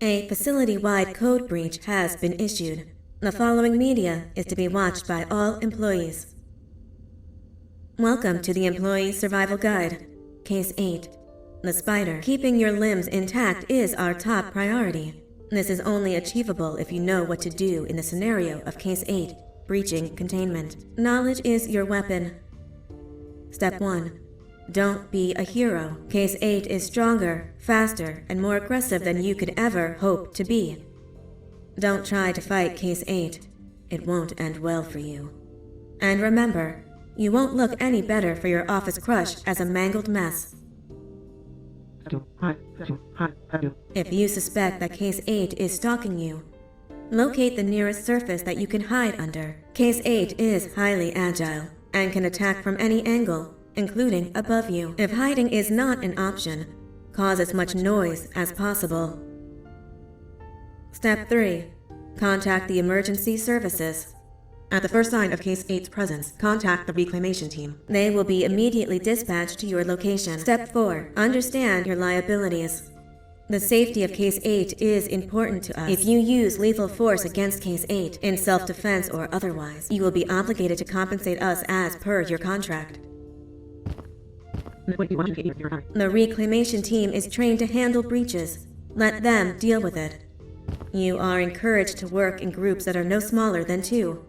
A facility-wide code breach has been issued. The following media is to be watched by all employees. Welcome to the Employee Survival Guide, Case 8. The spider. Keeping your limbs intact is our top priority. This is only achievable if you know what to do in the scenario of Case 8, breaching containment. Knowledge is your weapon. Step 1. Don't be a hero. Case 8 is stronger, faster, and more aggressive than you could ever hope to be. Don't try to fight Case 8. It won't end well for you. And remember, you won't look any better for your office crush as a mangled mess. If you suspect that Case 8 is stalking you, locate the nearest surface that you can hide under. Case 8 is highly agile and can attack from any angle, including above you. If hiding is not an option, cause as much noise as possible. Step 3. Contact the emergency services. At the first sign of Case 8's presence, contact the reclamation team. They will be immediately dispatched to your location. Step 4. Understand your liabilities. The safety of Case 8 is important to us. If you use lethal force against Case 8, in self-defense or otherwise, you will be obligated to compensate us as per your contract. The reclamation team is trained to handle breaches. Let them deal with it. You are encouraged to work in groups that are no smaller than 2.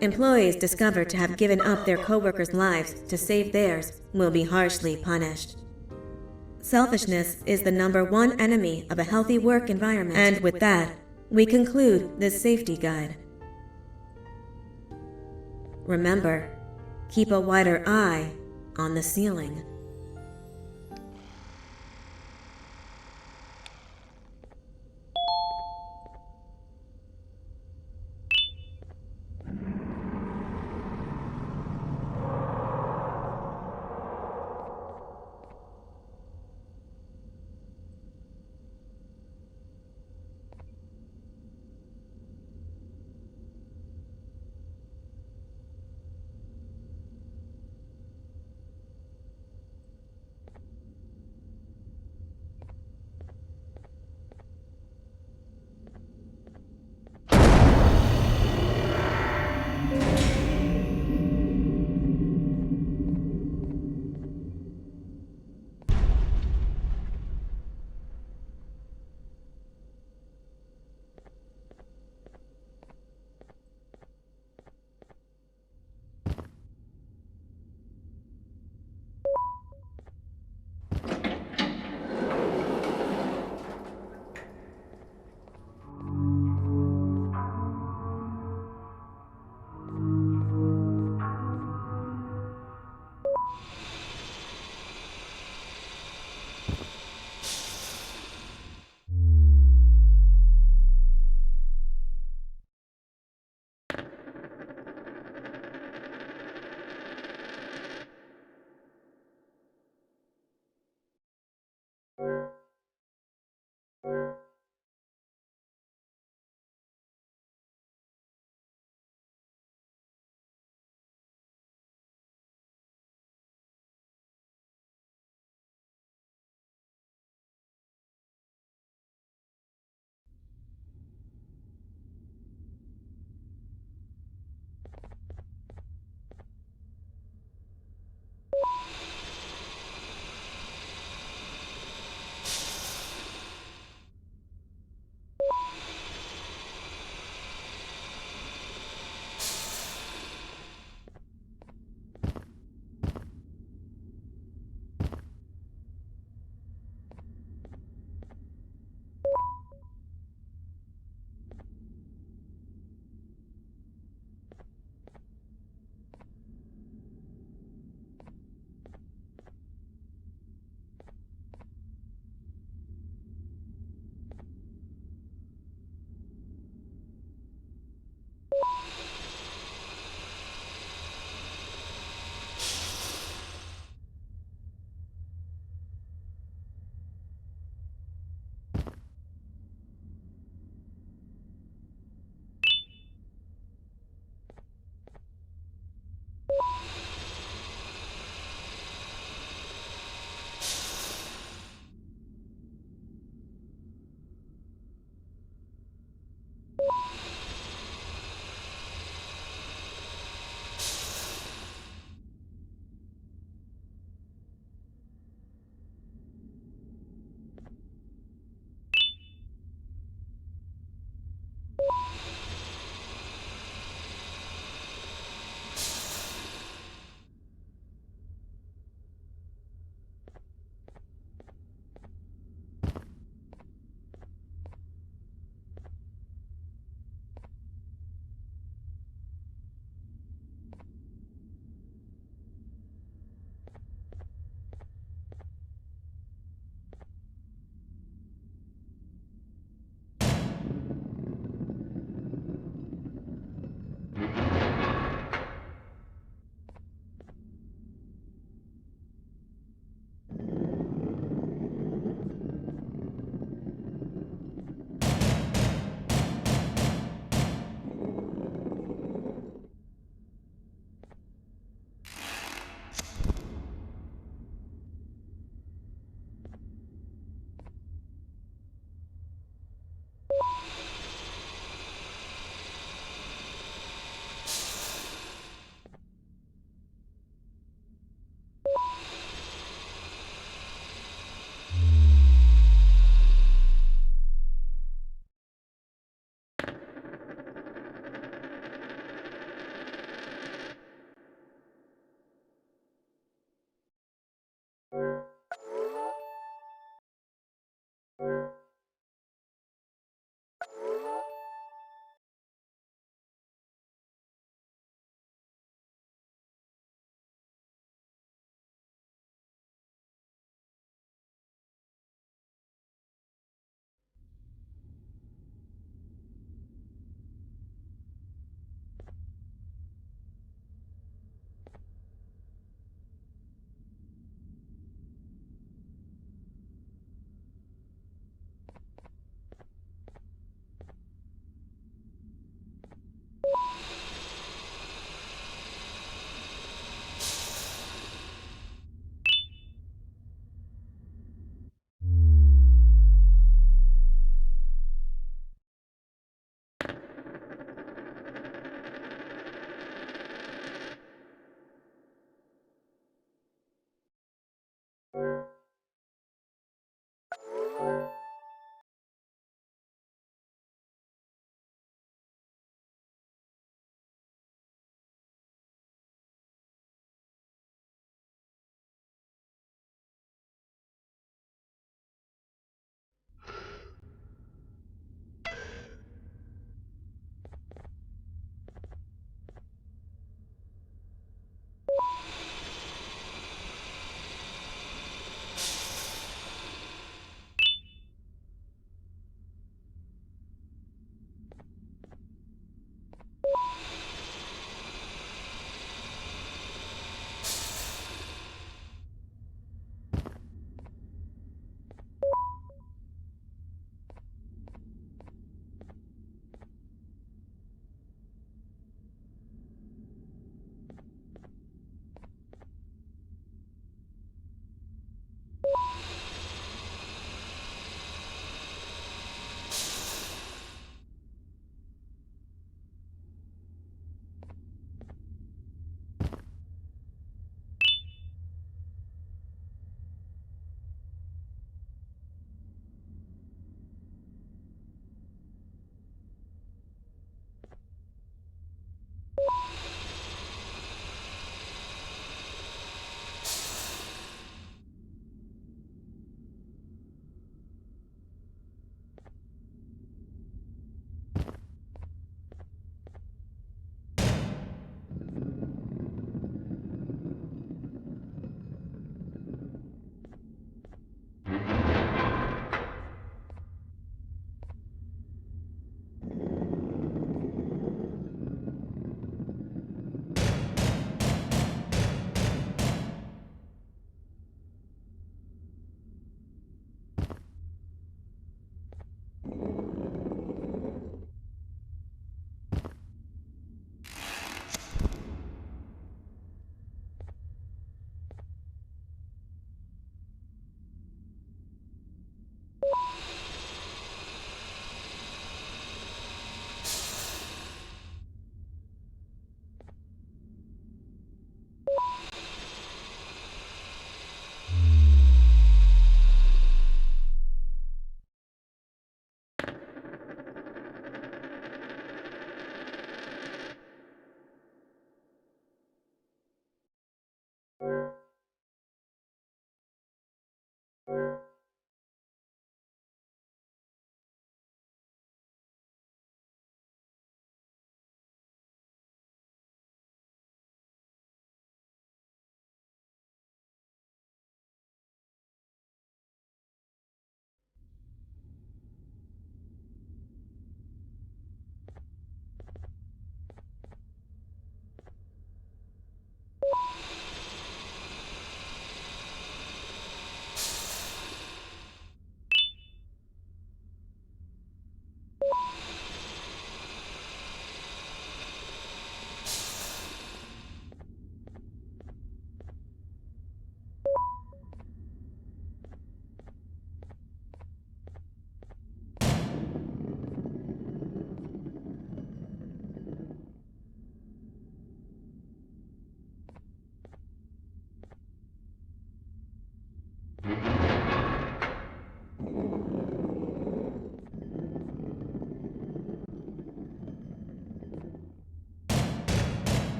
Employees discovered to have given up their co-workers' lives to save theirs will be harshly punished. Selfishness is the #1 enemy of a healthy work environment. And with that, we conclude this safety guide. Remember, keep a wider eye on the ceiling.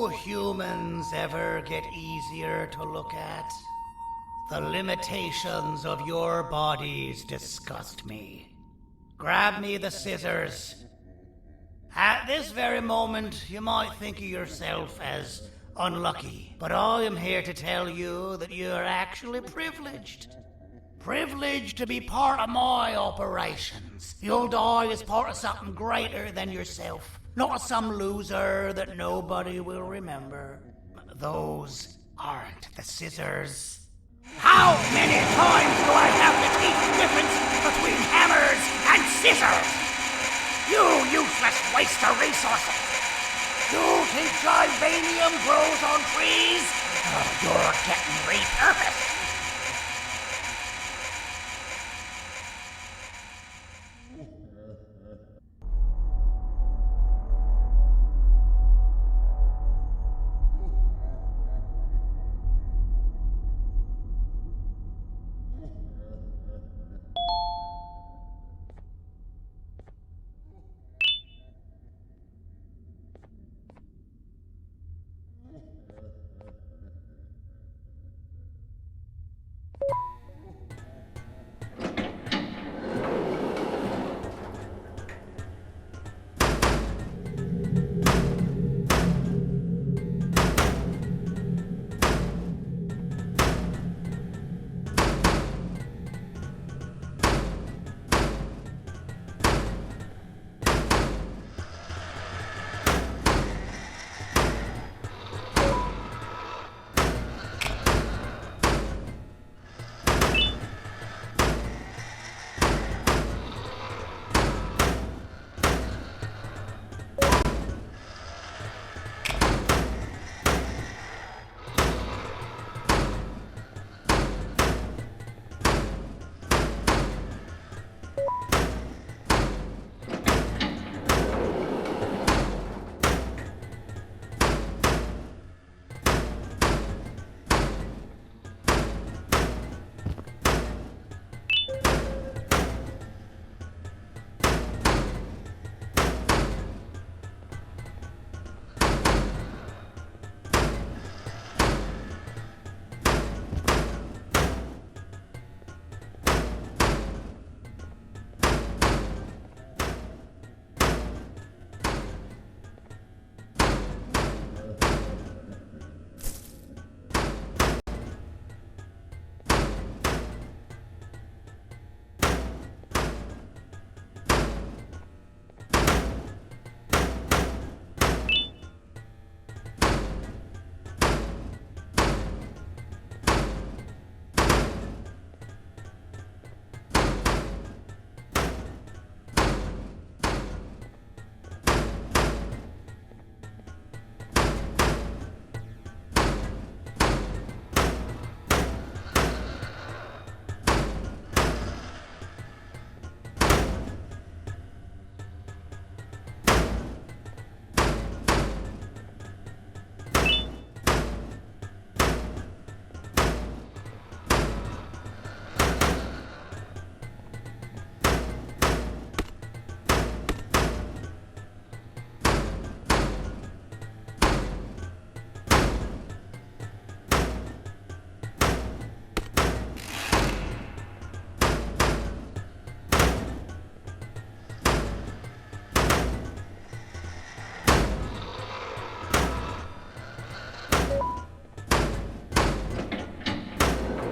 Do humans ever get easier to look at? The limitations of your bodies disgust me. Grab me the scissors. At this very moment, you might think of yourself as unlucky, but I am here to tell you that you are actually privileged. Privileged to be part of my operations. You'll die as part of something greater than yourself, not some loser that nobody will remember. Those aren't the scissors. How many times do I have to teach the difference between hammers and scissors? You useless waste of resources! You think Givanium grows on trees? Oh, you're getting repurposed!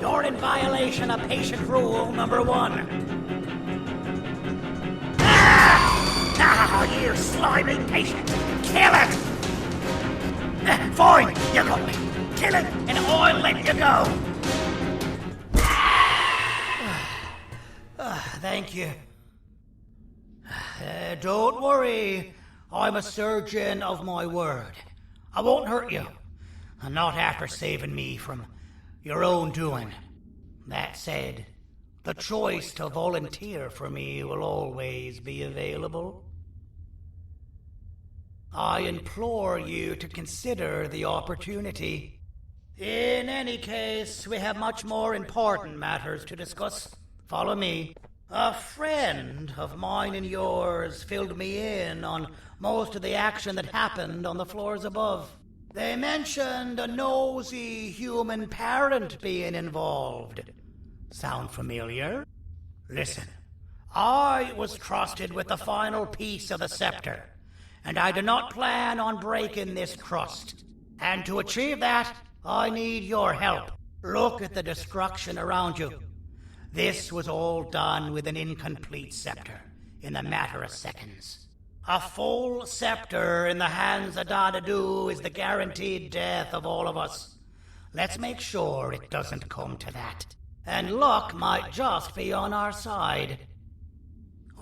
You're in violation of patient rule number 1. Ah, you slimy patient! Kill it! Fine, you got me. Kill it, and I'll let you go. Thank you. Don't worry. I'm a surgeon of my word. I won't hurt you. Not after saving me from your own doing. That said, the choice to volunteer for me will always be available. I implore you to consider the opportunity. In any case, we have much more important matters to discuss. Follow me. A friend of mine and yours filled me in on most of the action that happened on the floors above. They mentioned a nosy human parent being involved. Sound familiar? Listen, I was trusted with the final piece of the scepter, and I do not plan on breaking this trust. And to achieve that, I need your help. Look at the destruction around you. This was all done with an incomplete scepter, in a matter of seconds. A full scepter in the hands of Dadadu is the guaranteed death of all of us. Let's make sure it doesn't come to that. And luck might just be on our side.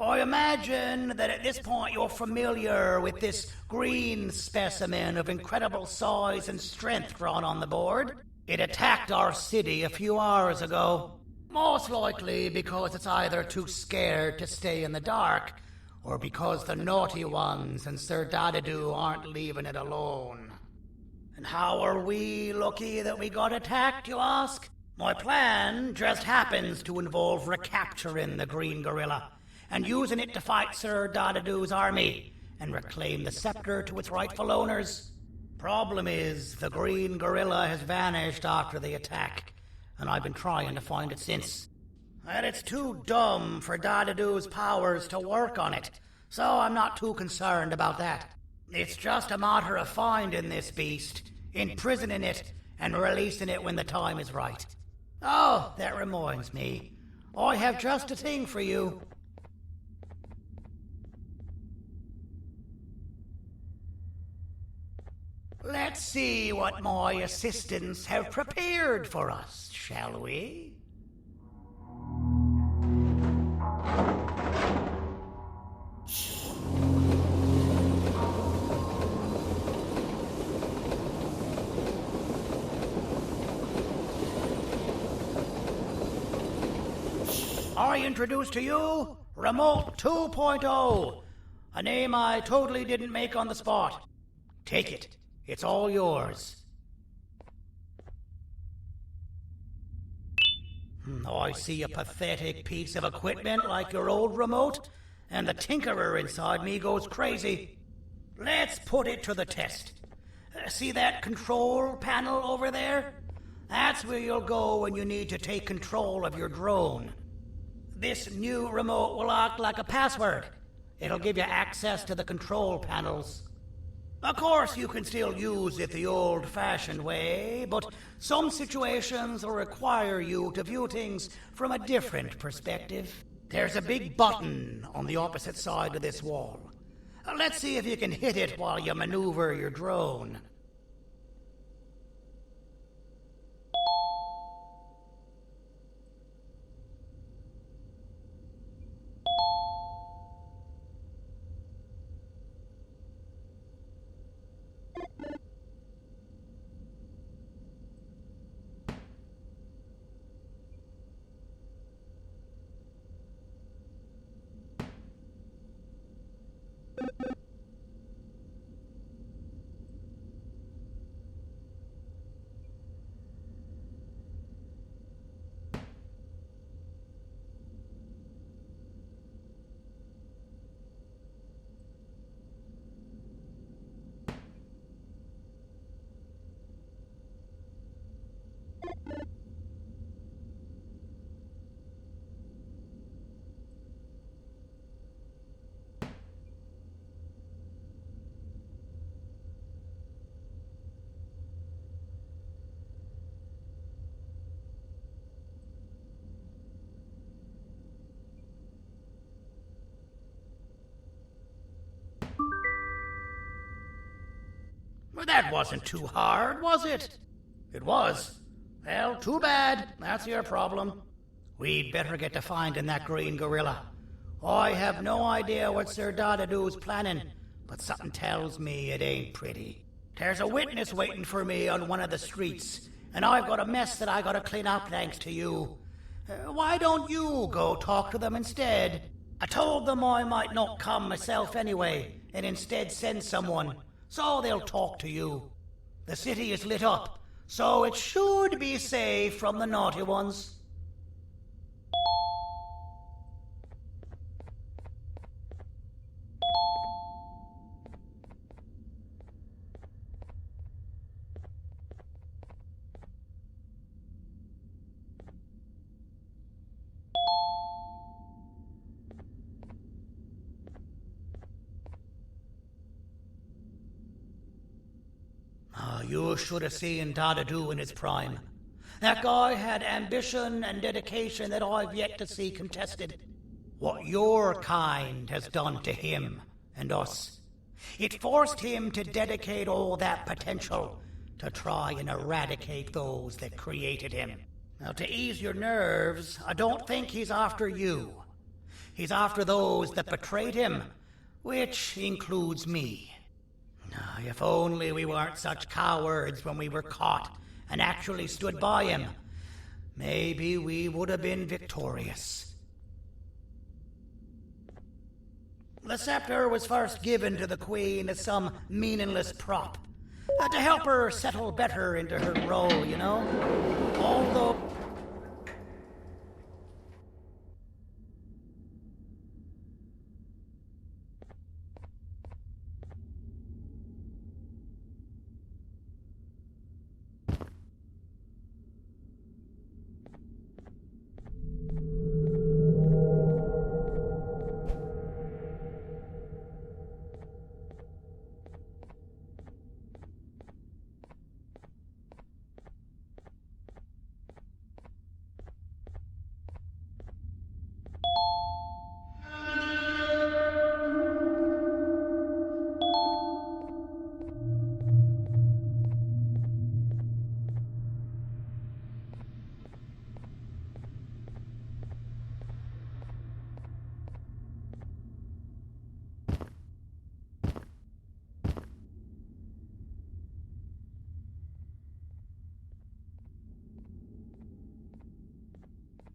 I imagine that at this point you're familiar with this green specimen of incredible size and strength drawn on the board. It attacked our city a few hours ago. Most likely because it's either too scared to stay in the dark, or because the naughty ones and Sir Dadadu aren't leaving it alone. And how are we lucky that we got attacked, you ask? My plan just happens to involve recapturing the green gorilla and using it to fight Sir Dadadu's army and reclaim the scepter to its rightful owners. Problem is, the green gorilla has vanished after the attack, and I've been trying to find it since. And it's too dumb for Dadadu's powers to work on it, so I'm not too concerned about that. It's just a matter of finding this beast, imprisoning it, and releasing it when the time is right. Oh, that reminds me. I have just a thing for you. Let's see what my assistants have prepared for us, shall we? I introduce to you Remote 2.0, a name I totally didn't make on the spot. Take it. It's all yours. I see a pathetic piece of equipment like your old remote, and the tinkerer inside me goes crazy. Let's put it to the test. See that control panel over there? That's where you'll go when you need to take control of your drone. This new remote will act like a password. It'll give you access to the control panels. Of course, you can still use it the old-fashioned way, but some situations will require you to view things from a different perspective. There's a big button on the opposite side of this wall. Let's see if you can hit it while you maneuver your drone. Well, that wasn't too hard, was it? It was. Well, too bad. That's your problem. We'd better get to finding that green gorilla. I have no idea what Sir Dadadu's planning, but something tells me it ain't pretty. There's a witness waiting for me on one of the streets, and I've got a mess that I gotta clean up thanks to you. Why don't you go talk to them instead? I told them I might not come myself anyway, and instead send someone, so they'll talk to you. The city is lit up, so it should be safe from the naughty ones. You should have seen Dadadu in his prime. That guy had ambition and dedication that I've yet to see contested. What your kind has done to him and us, it forced him to dedicate all that potential to try and eradicate those that created him. Now, to ease your nerves, I don't think he's after you. He's after those that betrayed him, which includes me. Now, if only we weren't such cowards when we were caught and actually stood by him, maybe we would have been victorious. The scepter was first given to the Queen as some meaningless prop, to help her settle better into her role, you know? Although